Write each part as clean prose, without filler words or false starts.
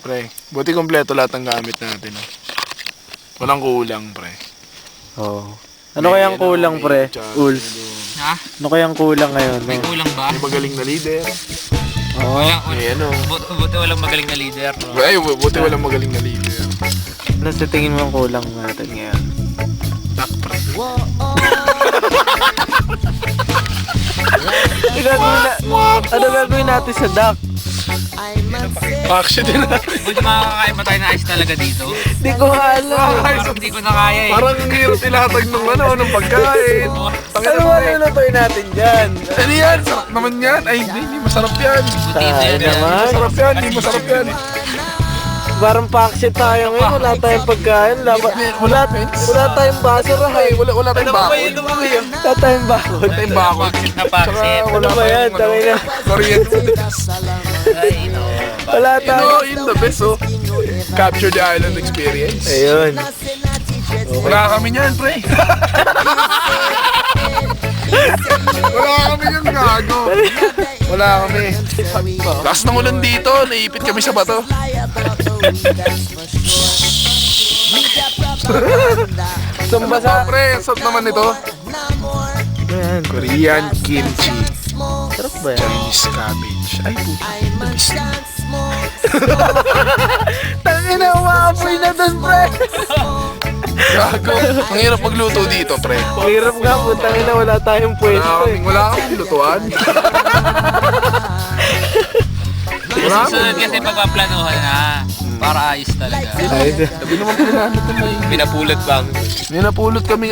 Pre, buti kompleto lahat ng gamit natin. Oh. Walang kulang, pre. Oo. Ano kayang kulang, pre? Ulf. Ha? Ano kayang kulang ngayon? May kulang ba? May magaling na leader. Oo. May ano. Buti walang magaling na leader. No? Ay, buti walang magaling na leader. Ano sa tingin mo ang kulang natin ngayon? Tak, pre. Ano gagawin natin sa duck? Action din natin. Buti makakakain ba tayo na ice talaga dito? Hindi ko alam. Parang hindi ko na kaya eh. Parang ang hirap ilatag ng ng pagkain. Ano ba lulutuin natin dyan? Ano yan? Sarap naman yan. Ay, hindi masarap yan. Tayo naman. Masarap yan, hindi masarap yan. Parang paksit tayo ngayon. Wala tayong pagkain. Wala tayong basura. Ay, wala tayong bakod. Wala tayong bakod. Wala tayong bakod. Paksit na paksit. Wala Ano ba yan? Tangin na. Kuryente. Ay, no. Wala tayo. Yun the best, oh. Capture the island experience. Ayun. Wala kami niyan, pre. Wala kami yung gago. Wala kami. Lakas ng ulan dito, naipit kami sa bato. Sumbasa. Pre, ang sarap naman ito. Ayan. Korean kimchi. Sarap ba yan? Chinese cabbage. Ay, puta. Nabis na. Tangin na, umaapoy na dun, pre. Gago. Ang hirap magluto dito, pre. Hirap nga po, tangin na wala tayong pwesto eh. Wala kaming lutuan. Wala Susunod kasi pagpaplanuhan na. Para ayos talaga. Ayos. Sabi naman pinanat na may Pinapulot bang? may napulot kaming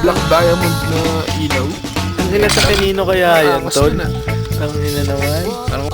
black diamond na ilaw. Ang ina sa kanino kaya yan, Angas tol? na. Ang ina naman. Parang